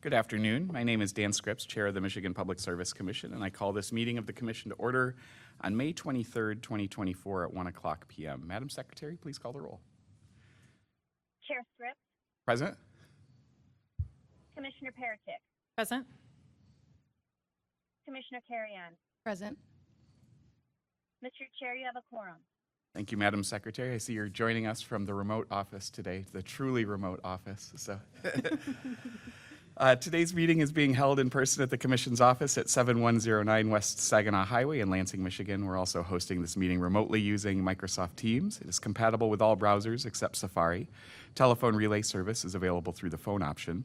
Good afternoon. My name is Dan Scripps, Chair of the Michigan Public Service Commission, and I call this meeting of the Commission to order on May 23rd, 2024 at 1 o'clock p.m. Madam Secretary, please call the roll. Chair Scripps, Present. Commissioner Peretick, Present. Commissioner Carrion. Present. Mr. Chair, you have a quorum. Thank you, Madam Secretary. I see you're joining us from the remote office today, the truly remote office. Today's meeting is being held in person at the Commission's office at 7109 West Saginaw Highway in Lansing, Michigan. We're also hosting this meeting remotely using Microsoft Teams. It is compatible with all browsers except Safari. Telephone relay service is available through the phone option.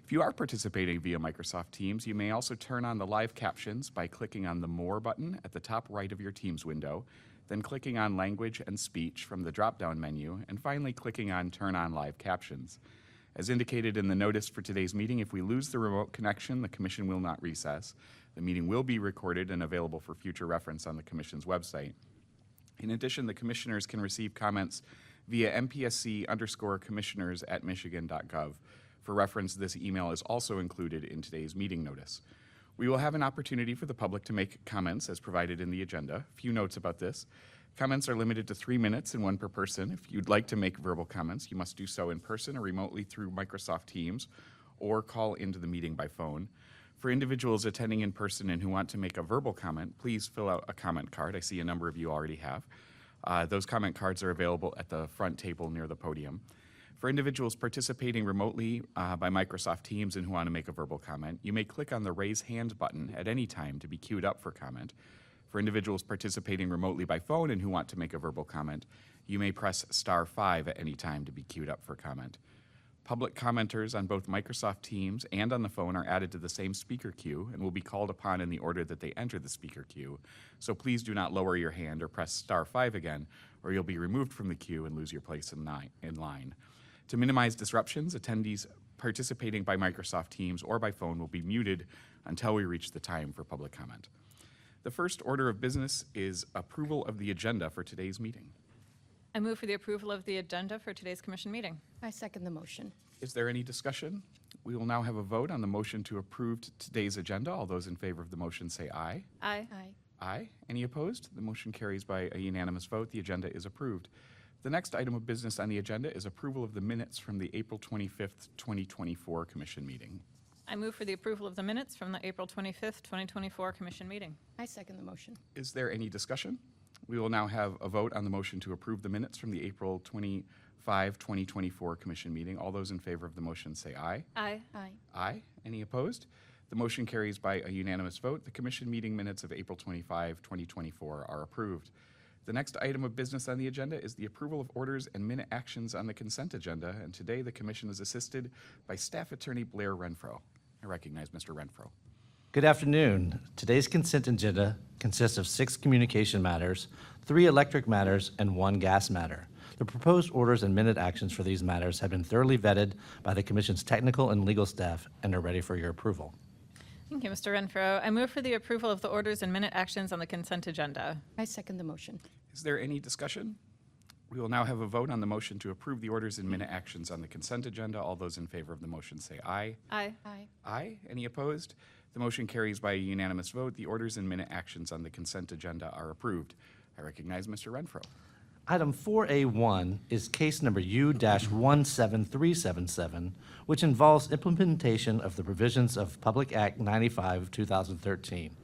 If you are participating via Microsoft Teams, you may also turn on the live captions by clicking on the More button at the top right of your Teams window, then clicking on Language and Speech from the drop-down menu, and finally clicking on Turn on Live Captions. As indicated in the notice for today's meeting, if we lose the remote connection, the Commission will not recess. The meeting will be recorded and available for future reference on the Commission's website. In addition, the Commissioners can receive comments via mpsc_commissioners@michigan.gov. For reference, this email is also included in today's meeting notice. We will have an opportunity for the public to make comments as provided in the agenda. A few notes about this. Comments are limited to 3 minutes and one per person. If you'd like to make verbal comments, you must do so in person or remotely through Microsoft Teams or call into the meeting by phone. For individuals attending in person and who want to make a verbal comment, please fill out a comment card. I see a number of you already have. Those comment cards are available at the front table near the podium. For individuals participating remotely by Microsoft Teams and who want to make a verbal comment, you may click on the Raise Hand button at any time to be queued up for comment. For individuals participating remotely by phone and who want to make a verbal comment, you may press *5 at any time to be queued up for comment. Public commenters on both Microsoft Teams and on the phone are added to the same speaker queue and will be called upon in the order that they enter the speaker queue. So please do not lower your hand or press *5 again, or you'll be removed from the queue and lose your place in line. To minimize disruptions, attendees participating by Microsoft Teams or by phone will be muted until we reach the time for public comment. The first order of business is approval of the agenda for today's meeting. I move for the approval of the agenda for today's commission meeting. I second the motion. Is there any discussion? We will now have a vote on the motion to approve today's agenda. All those in favor of the motion say aye. Aye. Aye. Aye. Any opposed? The motion carries by a unanimous vote. The agenda is approved. The next item of business on the agenda is approval of the minutes from the April 25th, 2024 Commission meeting. I move for the approval of the minutes from the April 25th, 2024 commission meeting. I second the motion. Is there any discussion? We will now have a vote on the motion to approve the minutes from the April 25, 2024 Commission meeting. All those in favor of the motion say aye. Aye. Aye. Aye. Any opposed? The motion carries by a unanimous vote. The Commission meeting minutes of April 25, 2024 are approved. The next item of business on the agenda is the approval of orders and minute actions on the consent agenda, and today the Commission is assisted by Staff Attorney Blair Renfro. I recognize Mr. Renfro. Good afternoon. Today's consent agenda consists of 6 communication matters, 3 electric matters, and 1 gas matter. The proposed orders and minute actions for these matters have been thoroughly vetted by the Commission's technical and legal staff and are ready for your approval. Thank you, Mr. Renfro. I move for the approval of the orders and minute actions on the consent agenda. I second the motion. Is there any discussion? We will now have a vote on the motion to approve the orders and minute actions on the consent agenda. All those in favor of the motion say aye. Aye. Aye. Aye. Any opposed? The motion carries by a unanimous vote. The orders and minute actions on the consent agenda are approved. I recognize Mr. Renfro. Item 4A1 is case number U-17377, which involves implementation of the provisions of Public Act 95 of 2013.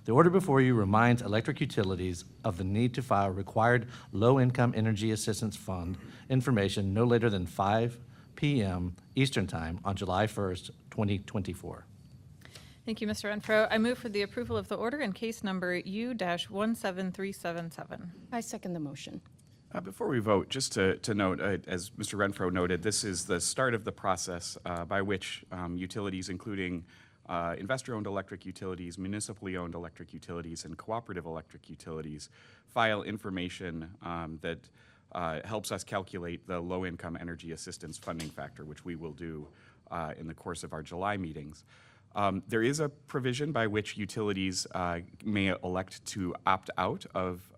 The order before you reminds electric utilities of the need to file required Low-Income Energy Assistance Fund information no later than 5 p.m. Eastern Time on July 1st, 2024. Thank you, Mr. Renfro. I move for the approval of the order in case number U-17377. I second the motion. Before we vote, just to note, as Mr. Renfro noted, this is the start of the process by which utilities, including investor-owned electric utilities, municipally owned electric utilities, and cooperative electric utilities, file information that helps us calculate the low-income energy assistance funding factor, which we will do in the course of our July meetings. There is a provision by which utilities may elect to opt out of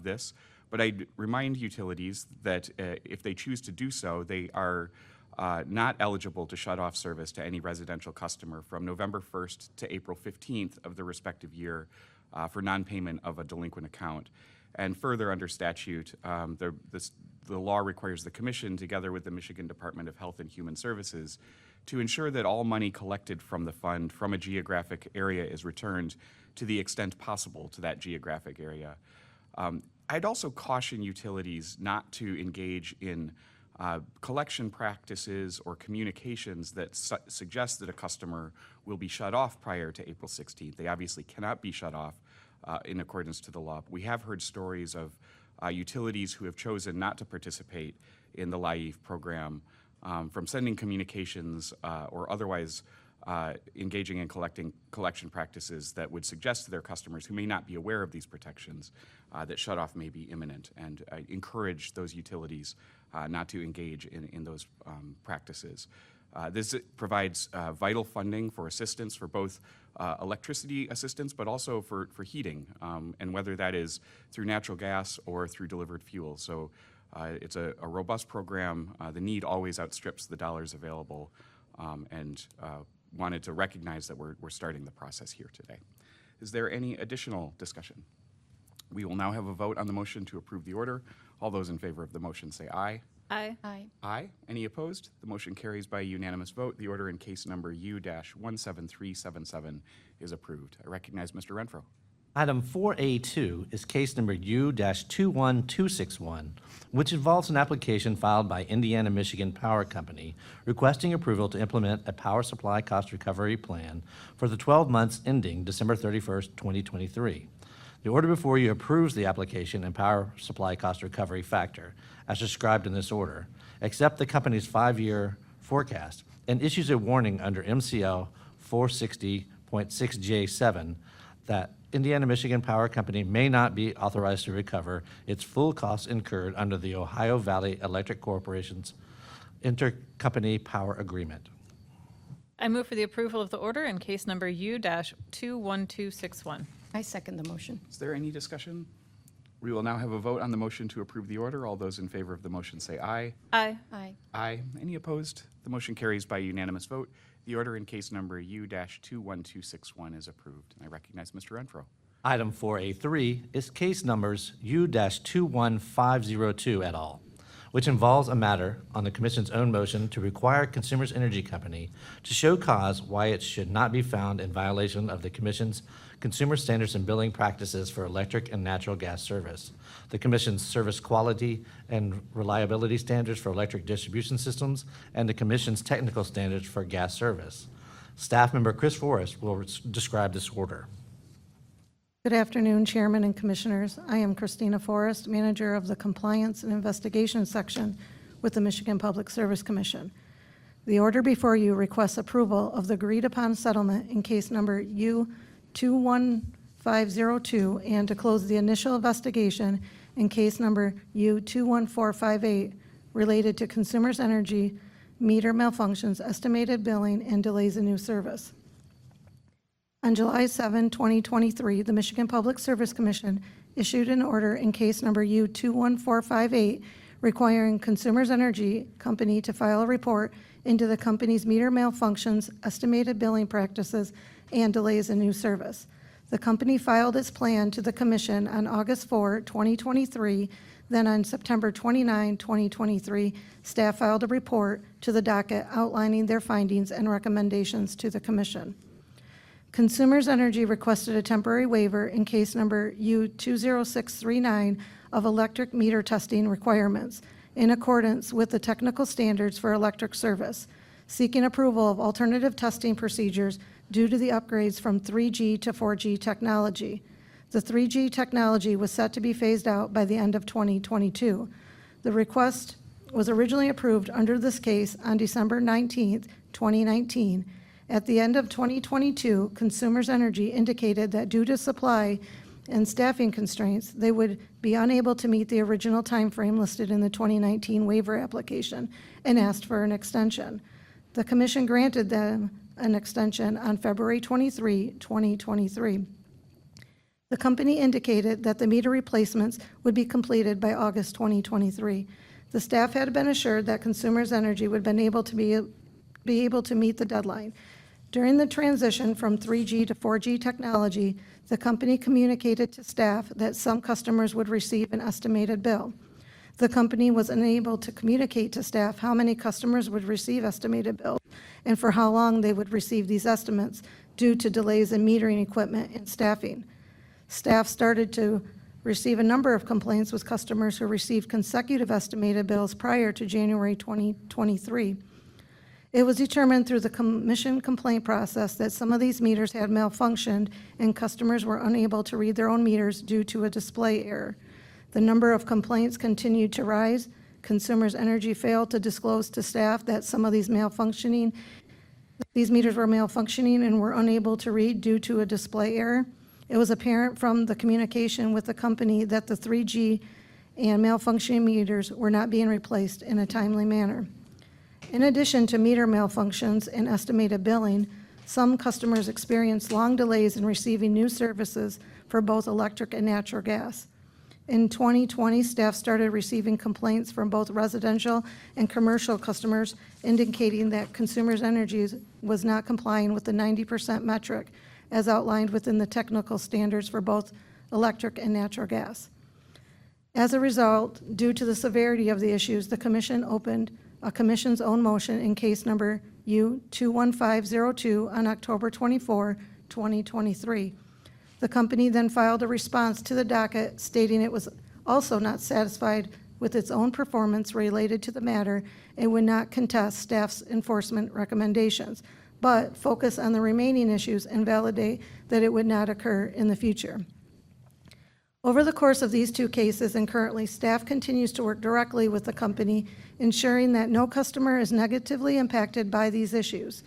this, but I'd remind utilities that if they choose to do so, they are not eligible to shut off service to any residential customer from November 1st to April 15th of the respective year for non-payment of a delinquent account. And further, under statute, the law requires the Commission, together with the Michigan Department of Health and Human Services, to ensure that all money collected from the fund from a geographic area is returned to the extent possible to that geographic area. I'd also caution utilities not to engage in collection practices or communications that suggest that a customer will be shut off prior to April 16th. They obviously cannot be shut off in accordance to the law. We have heard stories of utilities who have chosen not to participate in the LIEF program from sending communications or otherwise engaging in collection practices that would suggest to their customers who may not be aware of these protections that shut-off may be imminent, and I encourage those utilities not to engage in those practices. This provides vital funding for assistance for both electricity assistance, but also for heating, and whether that is through natural gas or through delivered fuel. So it's a robust program. The need always outstrips the dollars available, and wanted to recognize that we're starting the process here today. Is there any additional discussion? We will now have a vote on the motion to approve the order. All those in favor of the motion say aye. Aye. Aye. Aye. Any opposed? The motion carries by unanimous vote. The order in case number U-17377 is approved. I recognize Mr. Renfro. Item 4A2 is case number U-21261, which involves an application filed by Indiana Michigan Power Company requesting approval to implement a power supply cost recovery plan for the 12 months ending December 31st, 2023. The order before you approves the application and power supply cost recovery factor, as described in this order, except the company's 5-year forecast, and issues a warning under MCL 460.6J7 that Indiana Michigan Power Company may not be authorized to recover its full costs incurred under the Ohio Valley Electric Corporation's intercompany power agreement. I move for the approval of the order in case number U-21261. I second the motion. Is there any discussion? We will now have a vote on the motion to approve the order. All those in favor of the motion say aye. Aye. Aye. Aye. Any opposed? The motion carries by unanimous vote. The order in case number U-21261 is approved. And I recognize Mr. Renfro. Item 4A3 is case numbers U-21502 et al., which involves a matter on the Commission's own motion to require Consumers Energy Company to show cause why it should not be found in violation of the Commission's Consumer Standards and Billing Practices for Electric and Natural Gas Service, the Commission's Service Quality and Reliability Standards for Electric Distribution Systems, and the Commission's Technical Standards for Gas Service. Staff member Chris Forrest will describe this order. Good afternoon, Chairman and Commissioners. I am Christina Forrest, Manager of the Compliance and Investigation Section with the Michigan Public Service Commission. The order before you requests approval of the agreed-upon settlement in case number U-21502 and to close the initial investigation in case number U-21458 related to Consumers Energy meter malfunctions, estimated billing, and delays in new service. On July 7, 2023, the Michigan Public Service Commission issued an order in case number U-21458 requiring Consumers Energy Company to file a report into the company's meter malfunctions, estimated billing practices, and delays in new service. The company filed its plan to the Commission on August 4, 2023. Then on September 29, 2023, staff filed a report to the docket outlining their findings and recommendations to the Commission. Consumers Energy requested a temporary waiver in case number U-20639 of electric meter testing requirements in accordance with the technical standards for electric service, seeking approval of alternative testing procedures due to the upgrades from 3G to 4G technology. The 3G technology was set to be phased out by the end of 2022. The request was originally approved under this case on December 19th, 2019. At the end of 2022, Consumers Energy indicated that due to supply and staffing constraints, they would be unable to meet the original timeframe listed in the 2019 waiver application and asked for an extension. The Commission granted them an extension on February 23, 2023. The company indicated that the meter replacements would be completed by August 2023. The staff had been assured that Consumers Energy would be able to meet the deadline. During the transition from 3G to 4G technology, the company communicated to staff that some customers would receive an estimated bill. The company was unable to communicate to staff how many customers would receive estimated bills and for how long they would receive these estimates due to delays in metering equipment and staffing. Staff started to receive a number of complaints with customers who received consecutive estimated bills prior to January 2023. It was determined through the Commission complaint process that some of these meters had malfunctioned and customers were unable to read their own meters due to a display error. The number of complaints continued to rise. Consumers Energy failed to disclose to staff that some of these meters were malfunctioning and were unable to read due to a display error. It was apparent from the communication with the company that the 3G and malfunctioning meters were not being replaced in a timely manner. In addition to meter malfunctions and estimated billing, some customers experienced long delays in receiving new services for both electric and natural gas. In 2020, staff started receiving complaints from both residential and commercial customers indicating that Consumers Energy was not complying with the 90% metric as outlined within the technical standards for both electric and natural gas. As a result, due to the severity of the issues, the Commission opened a Commission's own motion in case number U-21502 on October 24, 2023. The company then filed a response to the docket stating it was also not satisfied with its own performance related to the matter and would not contest staff's enforcement recommendations, but focus on the remaining issues and validate that it would not occur in the future. Over the course of these two cases and currently, staff continues to work directly with the company, ensuring that no customer is negatively impacted by these issues.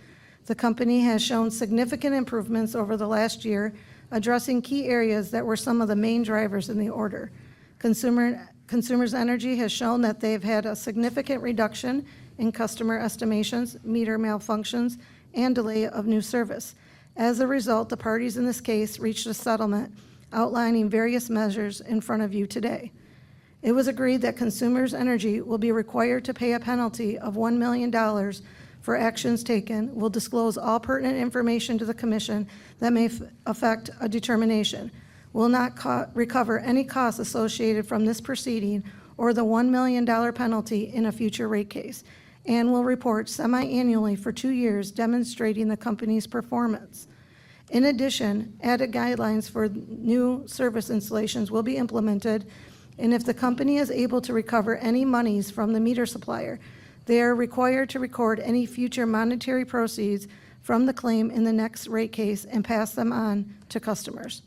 The company has shown significant improvements over the last year, addressing key areas that were some of the main drivers in the order. Consumers Energy has shown that they've had a significant reduction in customer estimations, meter malfunctions, and delay of new service. As a result, the parties in this case reached a settlement outlining various measures in front of you today. It was agreed that Consumers Energy will be required to pay a penalty of $1 million for actions taken, will disclose all pertinent information to the Commission that may affect a determination, will not recover any costs associated from this proceeding or the $1 million penalty in a future rate case, and will report semi-annually for 2 years demonstrating the company's performance. In addition, added guidelines for new service installations will be implemented, and if the company is able to recover any monies from the meter supplier, they are required to record any future monetary proceeds from the claim in the next rate case and pass them on to customers.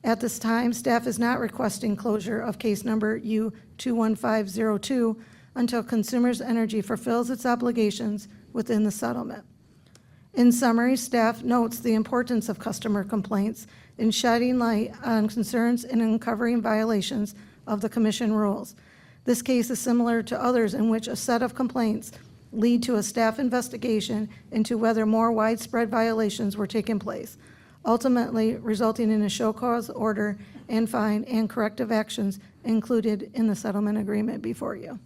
At this time, staff is not requesting closure of case number U-21502 until Consumers Energy fulfills its obligations within the settlement. In summary, staff notes the importance of customer complaints in shedding light on concerns and uncovering violations of the Commission rules. This case is similar to others in which a set of complaints lead to a staff investigation into whether more widespread violations were taking place, ultimately resulting in a show cause order and fine and corrective actions included in the settlement agreement before you.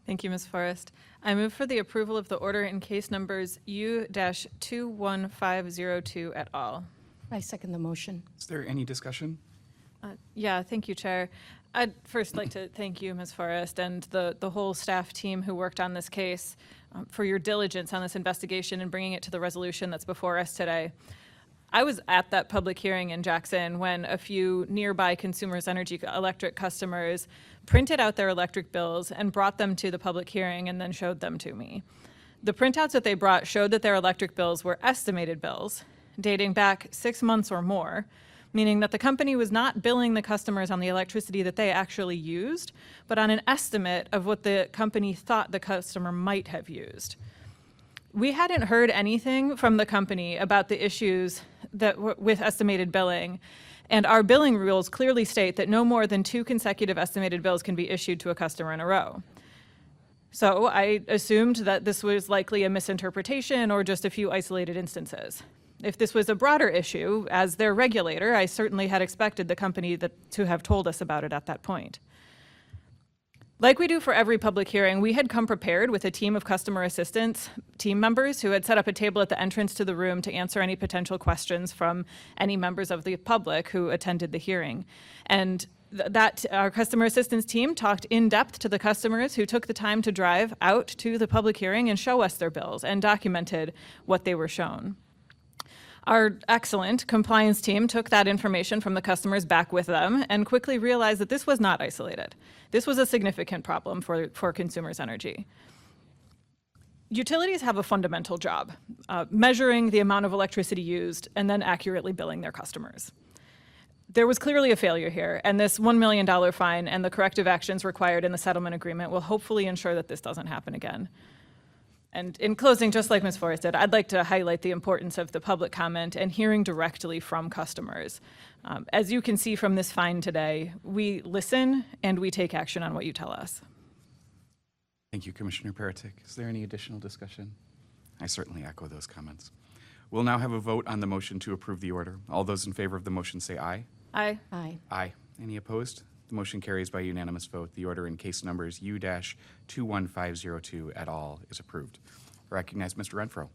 Thank you, Ms. Forrest. I move for the approval of the order in case numbers U-21502 et al. I second the motion. Is there any discussion? Yeah, thank you, Chair. I'd first like to thank you, Ms. Forrest, and the whole staff team who worked on this case for your diligence on this investigation and bringing it to the resolution that's before us today. I was at that public hearing in Jackson when a few nearby Consumers Energy electric customers printed out their electric bills and brought them to the public hearing and then showed them to me. The printouts that they brought showed that their electric bills were estimated bills dating back 6 months or more, meaning that the company was not billing the customers on the electricity that they actually used, but on an estimate of what the company thought the customer might have used. We hadn't heard anything from the company about the issues with estimated billing, and our billing rules clearly state that no more than 2 consecutive estimated bills can be issued to a customer in a row. So I assumed that this was likely a misinterpretation or just a few isolated instances. If this was a broader issue, as their regulator, I certainly had expected the company to have told us about it at that point. Like we do for every public hearing, we had come prepared with a team of customer assistance team members who had set up a table at the entrance to the room to answer any potential questions from any members of the public who attended the hearing. And that our customer assistance team talked in depth to the customers who took the time to drive out to the public hearing and show us their bills and documented what they were shown. Our excellent compliance team took that information from the customers back with them and quickly realized that this was not isolated. This was a significant problem for Consumers Energy. Utilities have a fundamental job, measuring the amount of electricity used and then accurately billing their customers. There was clearly a failure here, and this $1 million fine and the corrective actions required in the settlement agreement will hopefully ensure that this doesn't happen again. And in closing, just like Ms. Forrest did, I'd like to highlight the importance of the public comment and hearing directly from customers. As you can see from this fine today, we listen and we take action on what you tell us. Thank you, Commissioner Peretick. Is there any additional discussion? I certainly echo those comments. We'll now have a vote on the motion to approve the order. All those in favor of the motion say aye. Aye. Aye. Aye. Any opposed? The motion carries by unanimous vote. The order in case numbers U-21502 et al. Is approved. I recognize Mr. Renfro.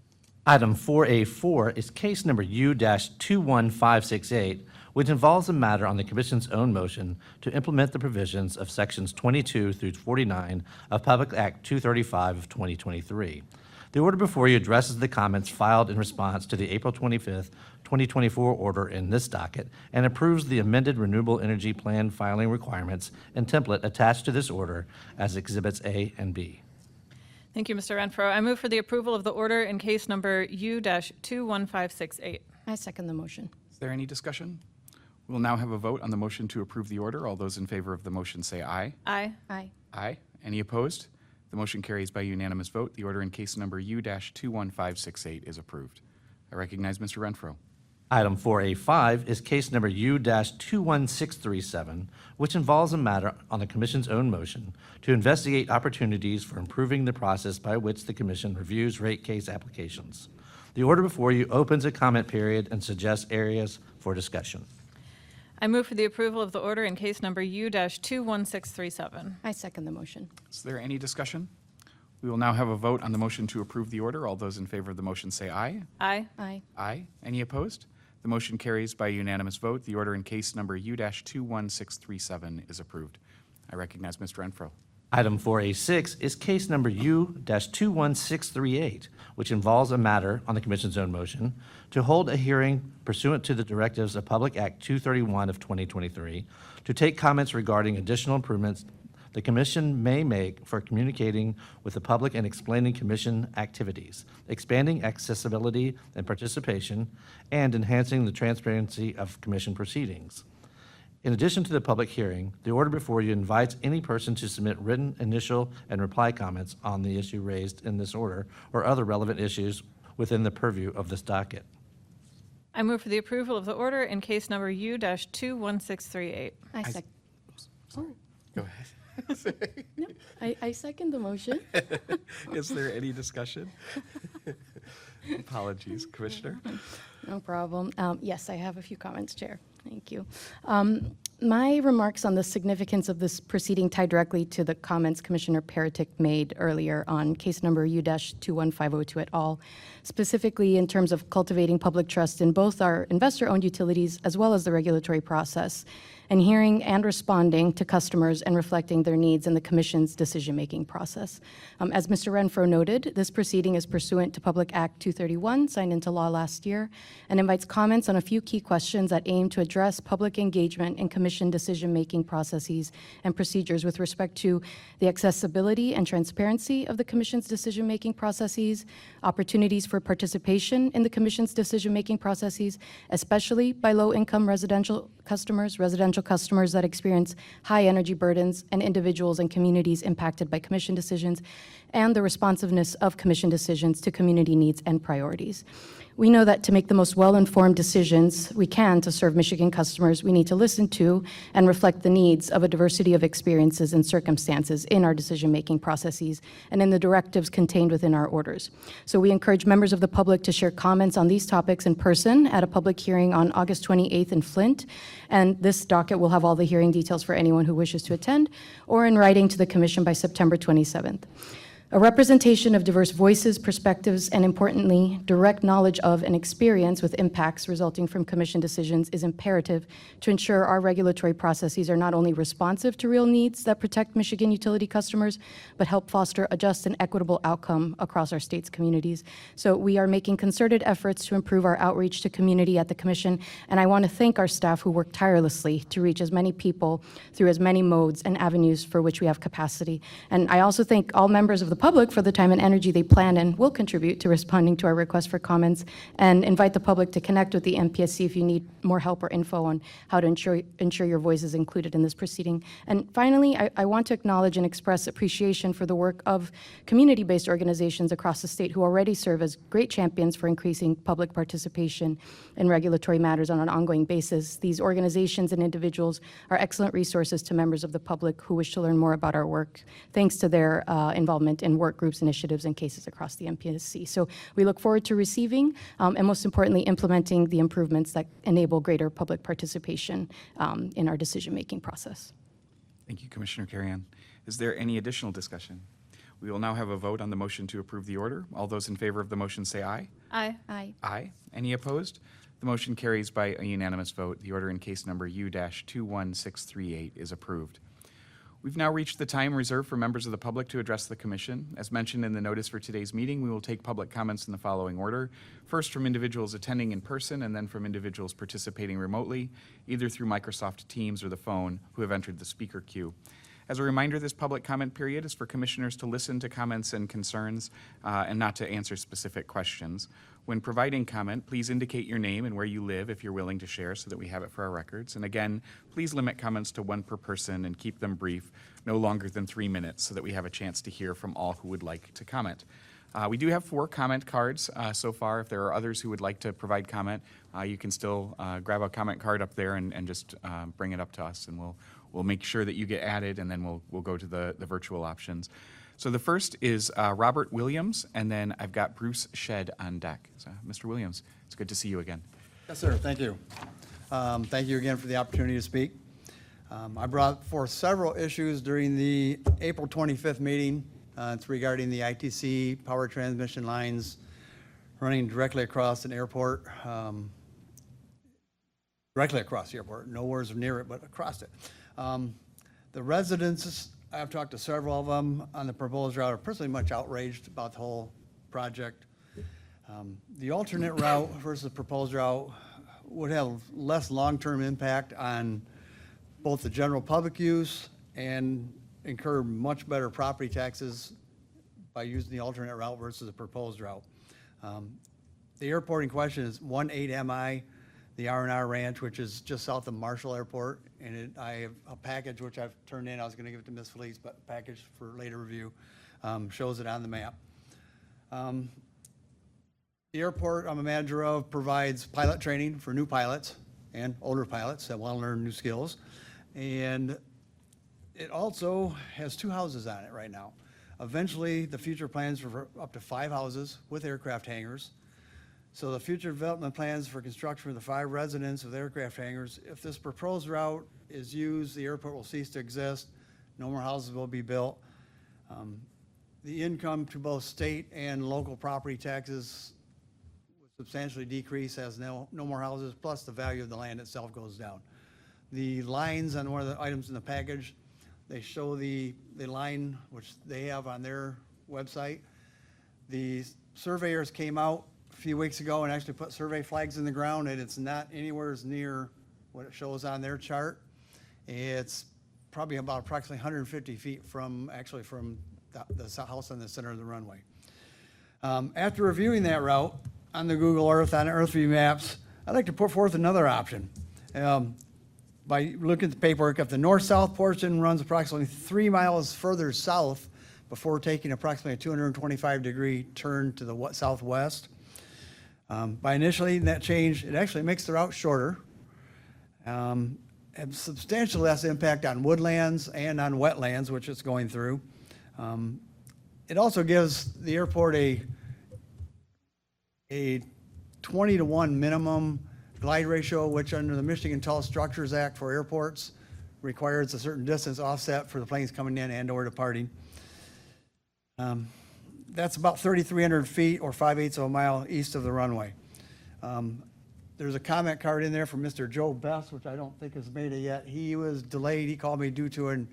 Item 4A4 is case number U-21568, which involves a matter on the Commission's own motion to implement the provisions of Sections 22 through 49 of Public Act 235 of 2023. The order before you addresses the comments filed in response to the April 25th, 2024 order in this docket and approves the amended Renewable Energy Plan filing requirements and template attached to this order as Exhibits A and B. Thank you, Mr. Renfro. I move for the approval of the order in case number U-21568. I second the motion. Is there any discussion? We'll now have a vote on the motion to approve the order. All those in favor of the motion say aye. Aye. Aye. Aye. Any opposed? The motion carries by unanimous vote. The order in case number U-21568 is approved. I recognize Mr. Renfro. Item 4A5 is case number U-21637, which involves a matter on the Commission's own motion to investigate opportunities for improving the process by which the Commission reviews rate case applications. The order before you opens a comment period and suggests areas for discussion. I move for the approval of the order in case number U-21637. I second the motion. Is there any discussion? We will now have a vote on the motion to approve the order. All those in favor of the motion say aye. Aye. Aye. Aye. Any opposed? The motion carries by unanimous vote. The order in case number U-21637 is approved. I recognize Mr. Renfro. Item 4A6 is case number U-21638, which involves a matter on the Commission's own motion to hold a hearing pursuant to the directives of Public Act 231 of 2023 to take comments regarding additional improvements the Commission may make for communicating with the public and explaining Commission activities, expanding accessibility and participation, and enhancing the transparency of Commission proceedings. In addition to the public hearing, the order before you invites any person to submit written, initial, and reply comments on the issue raised in this order or other relevant issues within the purview of this docket. I move for the approval of the order in case number U-21638. I sec. Oh, Go ahead. no, I second the motion. Is there any discussion? Apologies, Commissioner. No problem. Yes, I have a few comments, Chair. Thank you. My remarks on the significance of this proceeding tie directly to the comments Commissioner Peretick made earlier on case number U-21502 et al., specifically in terms of cultivating public trust in both our investor-owned utilities as well as the regulatory process. and hearing and responding to customers and reflecting their needs in the Commission's decision-making process. As Mr. Renfro noted, this proceeding is pursuant to Public Act 231, signed into law last year, and invites comments on a few key questions that aim to address public engagement in Commission decision-making processes and procedures with respect to the accessibility and transparency of the Commission's decision-making processes, opportunities for participation in the Commission's decision-making processes, especially by low-income residential customers that experience high energy burdens, and individuals and communities impacted by Commission decisions, and the responsiveness of Commission decisions to community needs and priorities. We know that to make the most well-informed decisions we can to serve Michigan customers, we need to listen to and reflect the needs of a diversity of experiences and circumstances in our decision-making processes and in the directives contained within our orders. So we encourage members of the public to share comments on these topics in person at a public hearing on August 28th in Flint, and this docket will have all the hearing details for anyone who wishes to attend, or in writing to the Commission by September 27th. A representation of diverse voices, perspectives, and importantly, direct knowledge of and experience with impacts resulting from Commission decisions is imperative to ensure our regulatory processes are not only responsive to real needs that protect Michigan utility customers, but help foster a just and equitable outcome across our state's communities. So we are making concerted efforts to improve our outreach to community at the Commission, and I want to thank our staff who work tirelessly to reach as many people through as many modes and avenues for which we have capacity. And I also thank all members of the public for the time and energy they plan and will contribute to responding to our request for comments, and invite the public to connect with the MPSC if you need more help or info on how to ensure your voice is included in this proceeding. And finally, I want to acknowledge and express appreciation for the work of community-based organizations across the state who already serve as great champions for increasing public participation in regulatory matters on an ongoing basis. These organizations and individuals are excellent resources to members of the public who wish to learn more about our work, thanks to their involvement in work groups, initiatives, and cases across the MPSC. So we look forward to receiving and most importantly, implementing the improvements that enable greater public participation in our decision-making process. Thank you, Commissioner Carrion. Is there any additional discussion? We will now have a vote on the motion to approve the order. All those in favor of the motion say aye. Aye. Aye. Aye. Any opposed? The motion carries by a unanimous vote. The order in case number U-21638 is approved. We've now reached the time reserved for members of the public to address the Commission. As mentioned in the notice for today's meeting, we will take public comments in the following order. First from individuals attending in person, and then from individuals participating remotely, either through Microsoft Teams or the phone, who have entered the speaker queue. As a reminder, this public comment period is for commissioners to listen to comments and concerns and not to answer specific questions. When providing comment, please indicate your name and where you live if you're willing to share so that we have it for our records. And again, please limit comments to one per person and keep them brief, no longer than 3 minutes, so that we have a chance to hear from all who would like to comment. We do have 4 comment cards so far. If there are others who would like to provide comment, you can still grab a comment card up there and just bring it up to us, and we'll make sure that you get added, and then we'll go to the virtual options. So the first is Robert Williams, and then I've got Bruce Shedd on deck. So, Mr. Williams, it's good to see you again. Yes, sir. Thank you. Thank you again for the opportunity to speak. I brought forth several issues during the April 25th meeting. It's regarding the ITC power transmission lines running directly across an airport. Directly across the airport, nowhere near it, but across it. The residents, I've talked to several of them on the proposed route, are personally much outraged about the whole project. The alternate route versus the proposed route would have less long-term impact on both the general public use and incur much better property taxes by using the alternate route versus the proposed route. The airport in question is 18MI, the R&R Ranch, which is just south of Marshall Airport, and I have a package which I've turned in. I was going to give it to Ms. Felice, but a package for later review shows it on the map. The airport I'm a manager of provides pilot training for new pilots and older pilots that want to learn new skills, and it also has 2 houses on it right now. Eventually, the future plans for up to 5 houses with aircraft hangars. So the future development plans for construction for the 5 residents with aircraft hangars, if this proposed route is used, the airport will cease to exist. No more houses will be built. The income to both state and local property taxes will substantially decrease as no more houses, plus the value of the land itself goes down. the lines on one of the items in the package. They show the line, which they have on their website. The surveyors came out a few weeks ago and actually put survey flags in the ground, and it's not anywhere near what it shows on their chart. It's probably about approximately 150 feet from the house in the center of the runway. After reviewing that route on the Google Earth, on EarthView maps, I'd like to put forth another option. By looking at the paperwork, if the north-south portion runs approximately 3 miles further south before taking approximately a 225-degree turn to the southwest, by initiating that change, it actually makes the route shorter, and substantially less impact on woodlands and on wetlands, which it's going through. It also gives the airport a 20-to-1 minimum glide ratio, which under the Michigan Tall Structures Act for airports requires a certain distance offset for the planes coming in and or departing. That's about 3,300 feet or 5/8 of a mile east of the runway. There's a comment card in there from Mr. Joe Best, which I don't think has made it yet. He was delayed. He called me due to an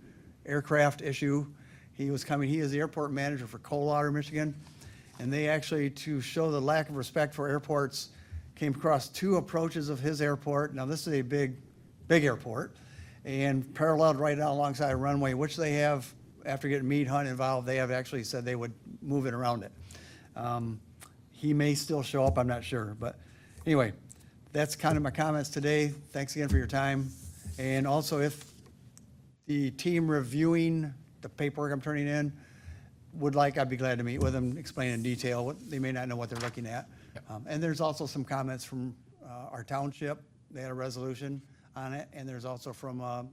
aircraft issue. He was coming. He is the airport manager for Coldwater, Michigan. And they actually, to show the lack of respect for airports, came across 2 approaches of his airport. Now, this is a big airport, and paralleled right down alongside a runway, which they have, after getting Mead Hunt involved, they have actually said they would move it around it. He may still show up, I'm not sure. But anyway, that's kind of my comments today. Thanks again for your time. And also, if the team reviewing the paperwork I'm turning in would like, I'd be glad to meet with them, explain in detail what they may not know what they're looking at. And there's also some comments from our township. They had a resolution on it, and there's also from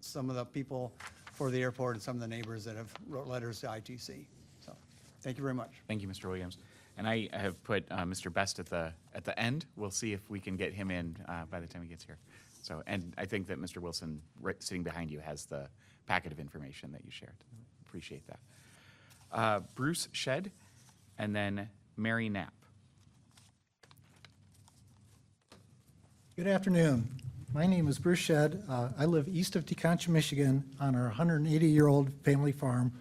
some of the people for the airport and some of the neighbors that have wrote letters to ITC. So, thank you very much. Thank you, Mr. Williams. And I have put Mr. Best at the end. We'll see if we can get him in by the time he gets here. So, and I think that Mr. Wilson, sitting behind you, has the packet of information that you shared. Appreciate that. Bruce Shedd, and then Mary Knapp. Good afternoon. My name is Bruce Shedd. I live east of Teconcha, Michigan, on our 180-year-old family farm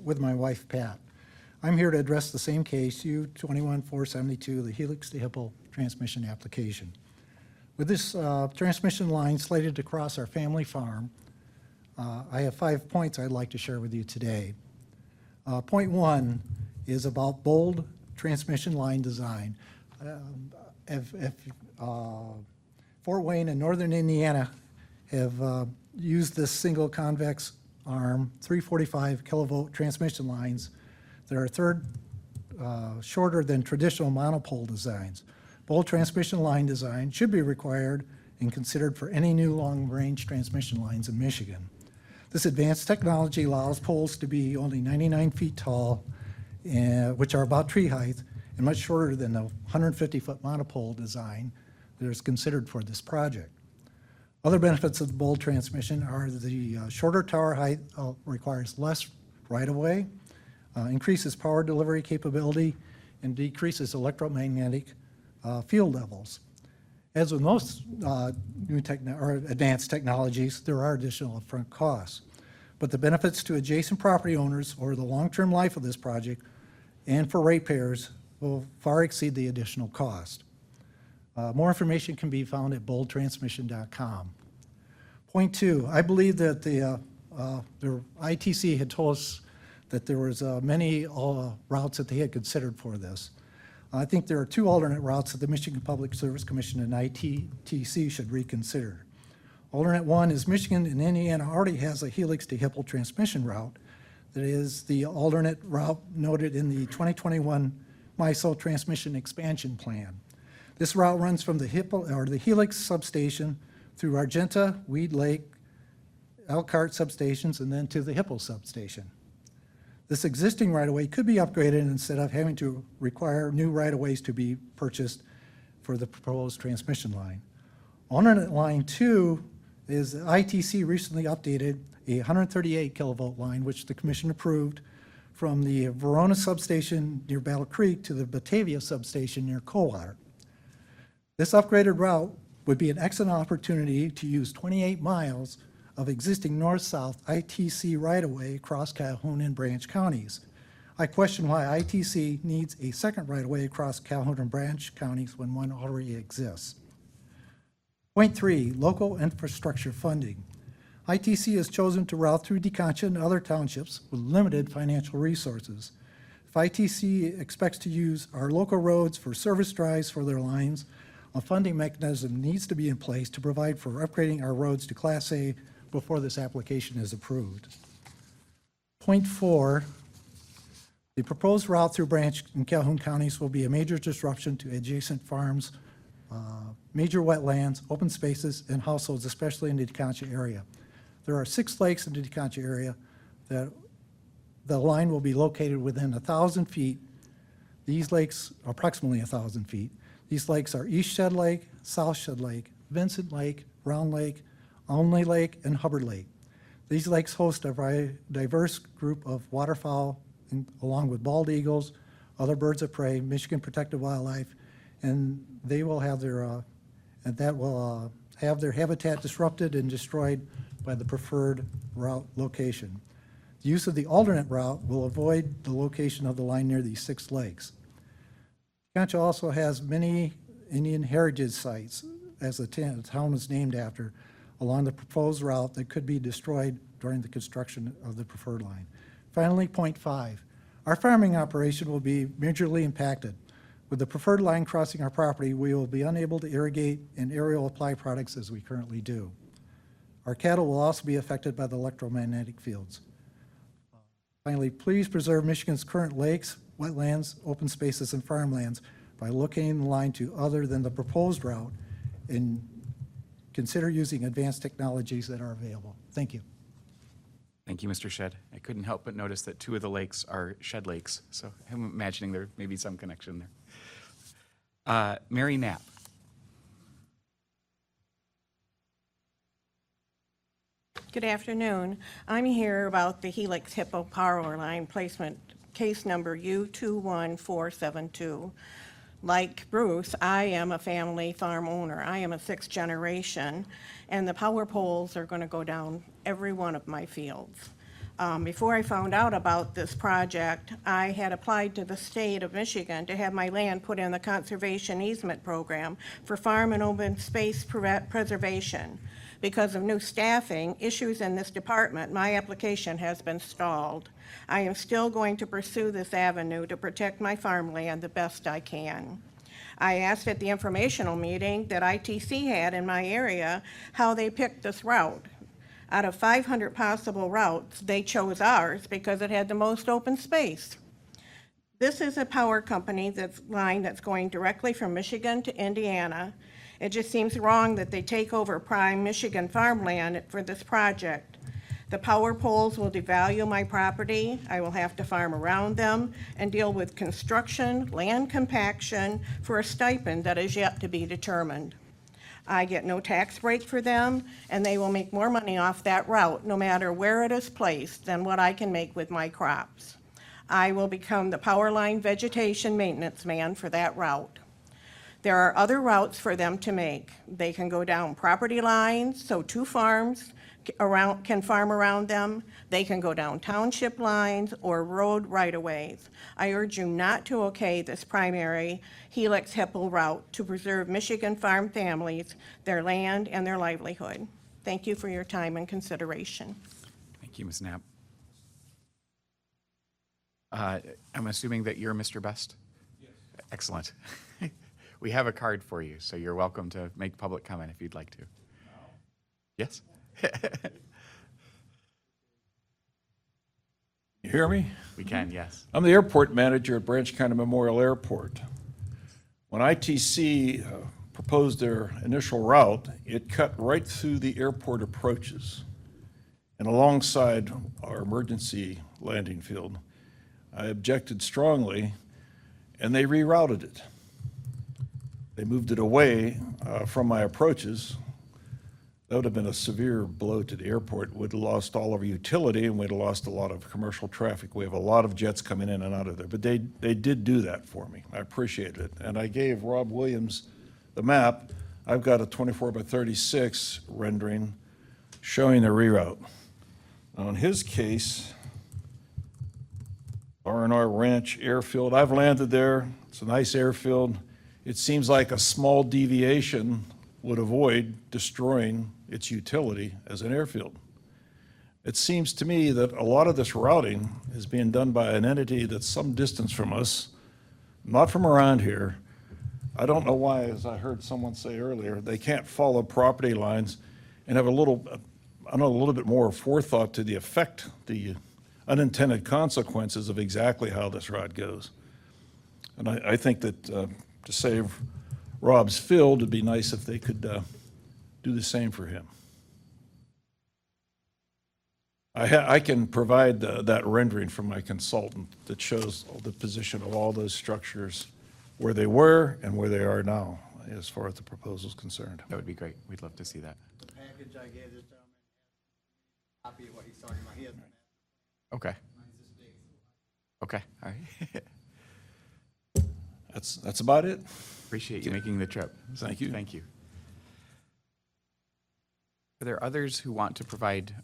with my wife, Pat. I'm here to address the same case, U-21-472, the Helix to Hipple transmission application. With this transmission line slated to cross our family farm, I have 5 points I'd like to share with you today. Point 1 is about bold transmission line design. Fort Wayne and Northern Indiana have used this single convex arm 345 kilovolt transmission lines that are a third shorter than traditional monopole designs. Bold transmission line design should be required and considered for any new long-range transmission lines in Michigan. This advanced technology allows poles to be only 99 feet tall, which are about tree height, and much shorter than the 150-foot monopole design that is considered for this project. Other benefits of the bold transmission are the shorter tower height requires less right-of-way, increases power delivery capability, and decreases electromagnetic field levels. As with most advanced technologies, there are additional upfront costs. But the benefits to adjacent property owners over the long-term life of this project and for ratepayers will far exceed the additional cost. More information can be found at boldtransmission.com. Point 2, I believe that the ITC had told us that there was many routes that they had considered for this. I think there are 2 alternate routes that the Michigan Public Service Commission and ITC should reconsider. Alternate 1 is Michigan and Indiana already has a Helix to Hipple transmission route that is the alternate route noted in the 2021 MISO transmission expansion plan. This route runs from the Helix substation through Argenta, Weed Lake, Elkhart substations, and then to the Hipple substation. This existing right-of-way could be upgraded instead of having to require new right-of-ways to be purchased for the proposed transmission line. Alternate line 2 is ITC recently updated a 138 kilovolt line, which the commission approved, from the Verona substation near Battle Creek to the Batavia substation near Coldwater. This upgraded route would be an excellent opportunity to use 28 miles of existing north-south ITC right-of-way across Calhoun and Branch counties. I question why ITC needs a second right-of-way across Calhoun and Branch counties when one already exists. Point 3, local infrastructure funding. ITC has chosen to route through DeConcha and other townships with limited financial resources. If ITC expects to use our local roads for service drives for their lines, a funding mechanism needs to be in place to provide for upgrading our roads to Class A before this application is approved. Point 4, the proposed route through Branch and Calhoun counties will be a major disruption to adjacent farms, major wetlands, open spaces, and households, especially in the DeConcha area. There are 6 lakes in the DeConcha area that the line will be located within 1,000 feet. These lakes, approximately 1,000 feet. These lakes are East Shed Lake, South Shed Lake, Vincent Lake, Round Lake, Olney Lake, and Hubbard Lake. These lakes host a diverse group of waterfowl, along with bald eagles, other birds of prey, Michigan protected wildlife, and they will have their, have their habitat disrupted and destroyed by the preferred route location. The use of the alternate route will avoid the location of the line near these 6 lakes. DeConcha also has many Indian heritage sites, as the town is named after, along the proposed route that could be destroyed during the construction of the preferred line. Finally, point 5, our farming operation will be majorly impacted. With the preferred line crossing our property, we will be unable to irrigate and aerial apply products as we currently do. Our cattle will also be affected by the electromagnetic fields. Finally, please preserve Michigan's current lakes, wetlands, open spaces, and farmlands by locating the line to other than the proposed route, and consider using advanced technologies that are available. Thank you. Thank you, Mr. Shedd. I couldn't help but notice that 2 of the lakes are Shed Lakes, so I'm imagining there may be some connection there. Mary Knapp. Good afternoon. I'm here about the Helix Hippo power line placement, case number U21472. Like Bruce, I am a family farm owner. I am a 6th generation, and the power poles are going to go down every one of my fields. Before I found out about this project, I had applied to the state of Michigan to have my land put in the conservation easement program for farm and open space preservation. Because of new staffing issues in this department, my application has been stalled. I am still going to pursue this avenue to protect my farmland the best I can. I asked at the informational meeting that ITC had in my area how they picked this route. Out of 500 possible routes, they chose ours because it had the most open space. This is a power company line that's going directly from Michigan to Indiana. It just seems wrong that they take over prime Michigan farmland for this project. The power poles will devalue my property. I will have to farm around them and deal with construction, land compaction for a stipend that is yet to be determined. I get no tax break for them, and they will make more money off that route, no matter where it is placed, than what I can make with my crops. I will become the power line vegetation maintenance man for that route. There are other routes for them to make. They can go down property lines, so 2 farms can farm around them. They can go down township lines or road right-of-ways. I urge you not to okay this primary Helix Hippo route to preserve Michigan farm families, their land, and their livelihood. Thank you for your time and consideration. Thank you, Ms. Knapp. I'm assuming that you're Mr. Best? Yes. Excellent. We have a card for you, so you're welcome to make public comment if you'd like to. Yes? You hear me? We can, yes. I'm the airport manager at Branch County Memorial Airport. When ITC proposed their initial route, it cut right through the airport approaches and alongside our emergency landing field. I objected strongly, and they rerouted it. They moved it away from my approaches. That would have been a severe blow to the airport. We'd have lost all of our utility, and we'd have lost a lot of commercial traffic. We have a lot of jets coming in and out of there. But they did do that for me. I appreciated it. And I gave Rob Williams the map I've got a 24 by 36 rendering showing the reroute. Now, in his case, R&R Ranch Airfield, I've landed there. It's a nice airfield. It seems like a small deviation would avoid destroying its utility as an airfield. It seems to me that a lot of this routing is being done by an entity that's some distance from us, not from around here. I don't know why, as I heard someone say earlier, they can't follow property lines and have a little bit more forethought to the effect, the unintended consequences of exactly how this route goes. And I think that to save Rob's field, it'd be nice if they could do the same for him. I can provide that rendering from my consultant that shows the position of all those structures, where they were and where they are now, as far as the proposal is concerned. That would be great. We'd love to see that. The package I gave this gentleman, copy of what he's talking about. He has Okay. Okay, all right. That's about it. Appreciate you making the trip. Thank you. Thank you. Are there others who want to provide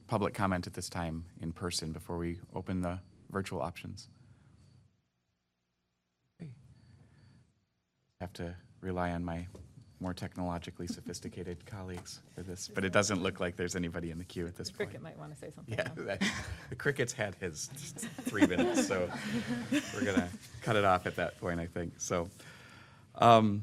public comment at this time in person before we open the virtual options? Okay. Have to rely on my more technologically sophisticated colleagues for this, but it doesn't look like there's anybody in the queue at this point. Cricket might want to say something. Yeah, now. the Cricket's had his 3 minutes, so we're going to cut it off at that point, I think. So, all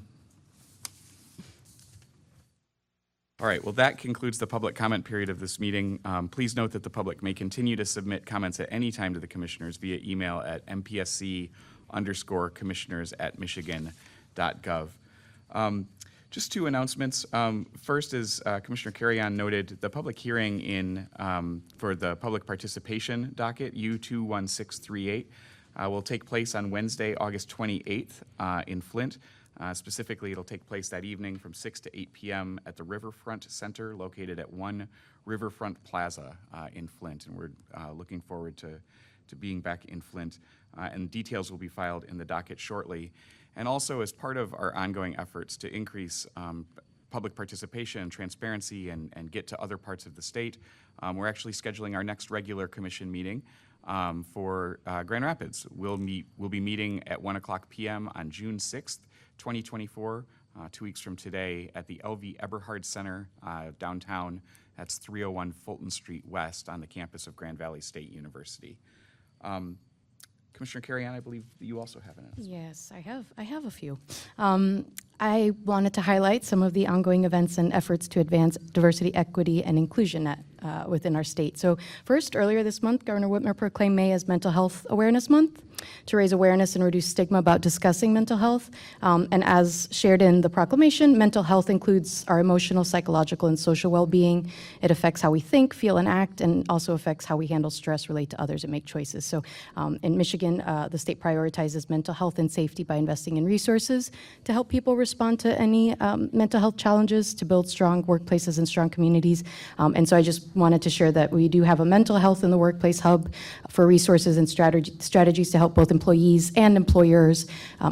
right, well, that concludes the public comment period of this meeting. Please note that the public may continue to submit comments at any time to the commissioners via email at mpsc_commissioners@michigan.gov. Just 2 announcements. First is Commissioner Carrion noted the public hearing for the public participation docket U21638 will take place on Wednesday, August 28th in Flint. Specifically, it'll take place that evening from 6 to 8 p.m. at the Riverfront Center located at 1 Riverfront Plaza in Flint. And we're looking forward to being back in Flint. And details will be filed in the docket shortly. And also, as part of our ongoing efforts to increase public participation and transparency and get to other parts of the state, we're actually scheduling our next regular commission meeting for Grand Rapids. We'll be meeting at 1:00 p.m. on June 6th, 2024, 2 weeks from today, at the L.V. Eberhard Center downtown. That's 301 Fulton Street West on the campus of Grand Valley State University. Commissioner Carrion, I believe that you also have an announcement. Yes, I have a few. I wanted to highlight some of the ongoing events and efforts to advance diversity, equity, and inclusion within our state. So first, earlier this month, Governor Whitmer proclaimed May as Mental Health Awareness Month to raise awareness and reduce stigma about discussing mental health. And as shared in the proclamation, mental health includes our emotional, psychological, and social well-being. It affects how we think, feel, and act, and also affects how we handle stress, relate to others, and make choices. So in Michigan, the state prioritizes mental health and safety by investing in resources to help people respond to any mental health challenges, to build strong workplaces and strong communities. And so I just wanted to share that we do have a mental health in the workplace hub for resources and strategies to help both employees and employers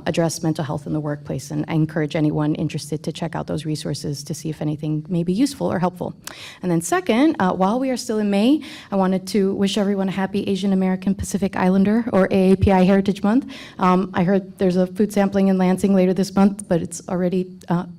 address mental health in the workplace. And I encourage anyone interested to check out those resources to see if anything may be useful or helpful. And then second, while we are still in May, I wanted to wish everyone a happy Asian American Pacific Islander or AAPI Heritage Month. I heard there's a food sampling in Lansing later this month, but it's already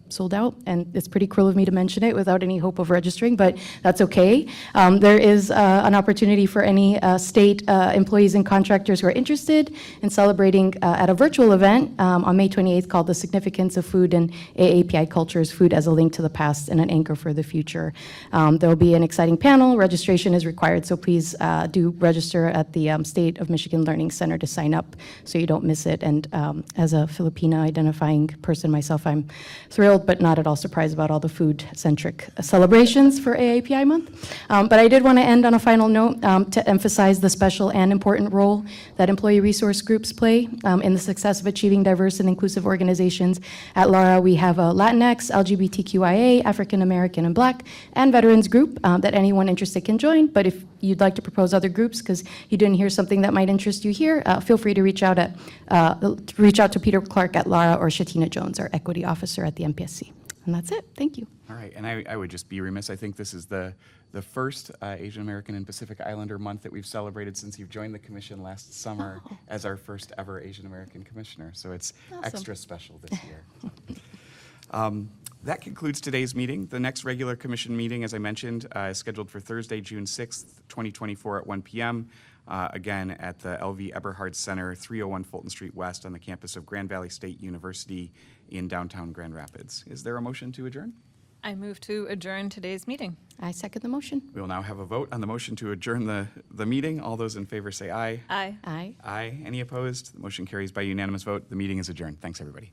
sold out, and it's pretty cruel of me to mention it without any hope of registering, but that's okay. There is an opportunity for any state employees and contractors who are interested in celebrating at a virtual event on May 28th called The Significance of Food and AAPI Cultures, Food as a Link to the Past and an Anchor for the Future. There will be an exciting panel. Registration is required, so please do register at the State of Michigan Learning Center to sign up so you don't miss it. And as a Filipina identifying person myself, I'm thrilled but not at all surprised about all the food-centric celebrations for AAPI Month. But I did want to end on a final note to emphasize the special and important role that employee resource groups play in the success of achieving diverse and inclusive organizations. At LARA, we have a Latinx, LGBTQIA, African American and Black, and veterans group that anyone interested can join. But if you'd like to propose other groups because you didn't hear something that might interest you here, feel free to reach out to Peter Clark at LARA or Shatina Jones, our equity officer at the MPSC. And that's it. Thank you. All right, and I would just be remiss, I think this is the first Asian American and Pacific Islander month that we've celebrated since you've joined the commission last summer as our first ever Asian American commissioner, so it's extra special this year. That concludes today's meeting. The next regular commission meeting, as I mentioned, is scheduled for Thursday, June 6th, 2024 at 1 p.m., again at the LV Eberhard Center, 301 Fulton Street West on the campus of Grand Valley State University in downtown Grand Rapids. Is there a motion to adjourn? I move to adjourn today's meeting. I second the motion. We will now have a vote on the motion to adjourn the meeting. All those in favor say aye. Aye. Aye. Aye. Any opposed? The motion carries by unanimous vote. The meeting is adjourned. Thanks, everybody.